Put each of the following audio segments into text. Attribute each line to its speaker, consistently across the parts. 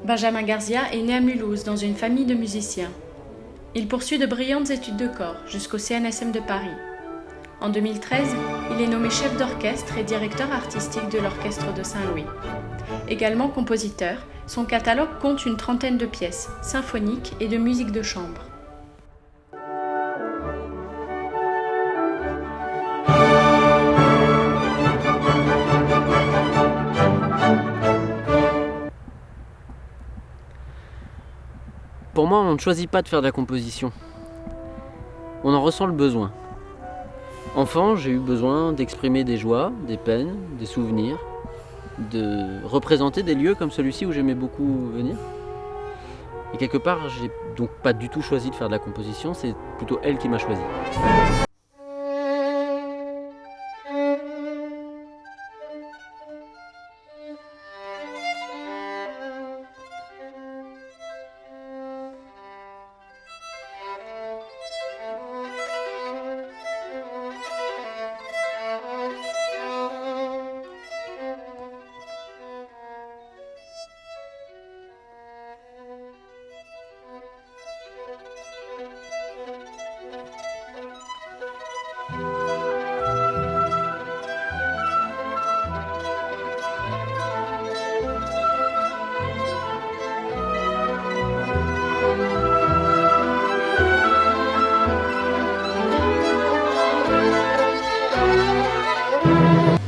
Speaker 1: Benjamin Garcia est né à Mulhouse dans une famille de musiciens. Il poursuit de brillantes études de corps jusqu'au CNSM de Paris. En 2013, il est nommé chef d'orchestre et directeur artistique de l'Orchestre de Saint-Louis. Également compositeur, son catalogue compte une trentaine de pièces, symphoniques et de musique de chambre.
Speaker 2: Pour moi, on ne choisit pas de faire de la composition. On en ressent le besoin. Enfant, j'ai eu besoin d'exprimer des joies, des peines, des souvenirs, de représenter des lieux comme celui-ci où j'aimais beaucoup venir. Et quelque part, j'ai donc pas du tout choisi de faire de la composition, c'est plutôt elle qui m'a choisi.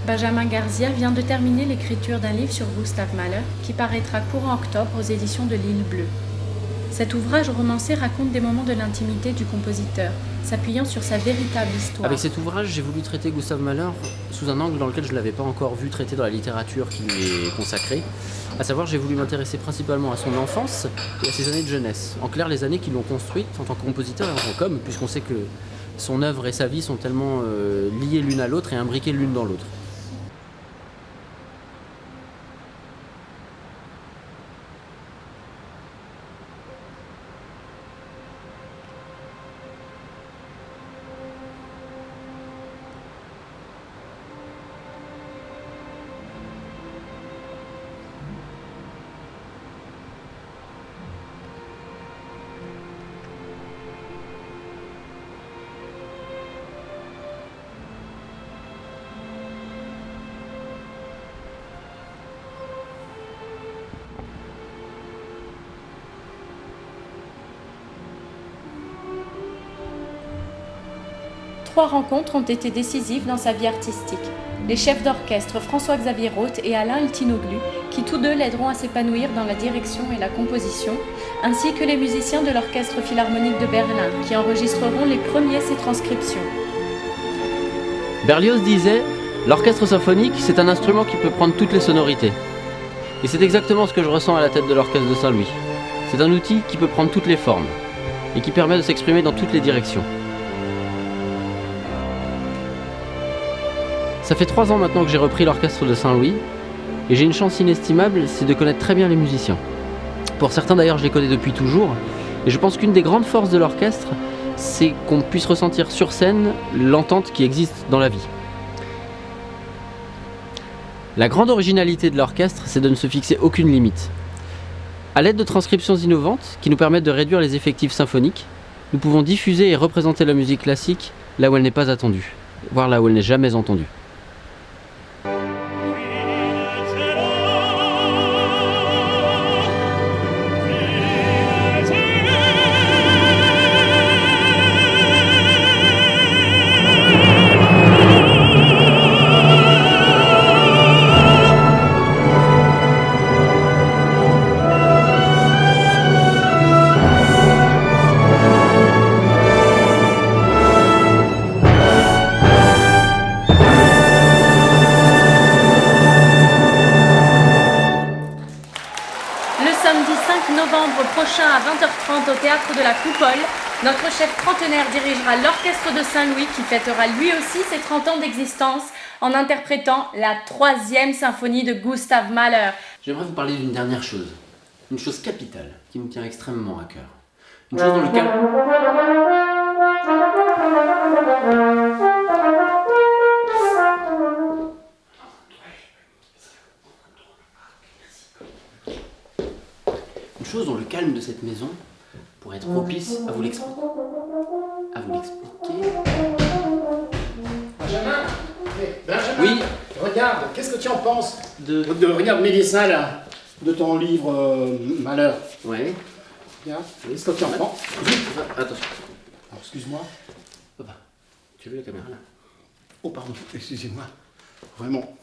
Speaker 1: Benjamin Garcia vient de terminer l'écriture d'un livre sur Gustav Mahler qui paraîtra courant octobre aux éditions de l'Île Bleue. Cet ouvrage romancé raconte des moments de l'intimité du compositeur, s'appuyant sur sa véritable histoire.
Speaker 2: Avec cet ouvrage, j'ai voulu traiter Gustav Mahler sous un angle dans lequel je ne l'avais pas encore vu traité dans la littérature qui lui est consacrée. À savoir, j'ai voulu m'intéresser principalement à son enfance et à ses années de jeunesse. En clair, les années qui l'ont construite en tant que compositeur et en tant qu'homme, puisqu'on sait que son œuvre et sa vie sont tellement liées l'une à l'autre et imbriquées l'une dans l'autre.
Speaker 1: Trois rencontres ont été décisives dans sa vie artistique. Les chefs d'orchestre François-Xavier Roth et Alain Eltinoglu, qui tous deux l'aideront à s'épanouir dans la direction et la composition, ainsi que les musiciens de l'Orchestre Philharmonique de Berlin, qui enregistreront les premiers ses transcriptions.
Speaker 2: Berlioz disait « L'orchestre symphonique, c'est un instrument qui peut prendre toutes les sonorités. » Et c'est exactement ce que je ressens à la tête de l'Orchestre de Saint-Louis. C'est un outil qui peut prendre toutes les formes et qui permet de s'exprimer dans toutes les directions. Ça fait 3 ans maintenant que j'ai repris l'Orchestre de Saint-Louis et j'ai une chance inestimable, c'est de connaître très bien les musiciens. Pour certains d'ailleurs, je les connais depuis toujours et je pense qu'une des grandes forces de l'orchestre, c'est qu'on puisse ressentir sur scène l'entente qui existe dans la vie. La grande originalité de l'orchestre, c'est de ne se fixer aucune limite. À l'aide de transcriptions innovantes qui nous permettent de réduire les effectifs symphoniques, nous pouvons diffuser et représenter la musique classique là où elle n'est pas attendue, voire là où elle n'est jamais entendue.
Speaker 1: Prochain à 20h30 au Théâtre de la Coupole, notre chef trentenaire dirigera l'Orchestre de Saint-Louis qui fêtera lui aussi ses 30 ans d'existence en interprétant la 3e symphonie de Gustav Mahler.
Speaker 2: J'aimerais vous parler d'une dernière chose, une chose capitale qui me tient extrêmement à cœur. Une chose dans laquelle...
Speaker 3: chose dans le calme de cette maison pourrait être propice à vous l'expliquer.
Speaker 4: Benjamin,
Speaker 3: Oui.
Speaker 4: regarde, qu'est-ce que tu en penses
Speaker 3: De...
Speaker 4: regarde Mélissa là, de ton livre Malheur.
Speaker 3: Ouais.
Speaker 4: Regarde, qu'est-ce que tu en penses?
Speaker 3: Ah, attention.
Speaker 4: Alors, excuse-moi.
Speaker 3: Papa, tu as vu la caméra là?
Speaker 4: Oh pardon, excusez-moi. Vraiment.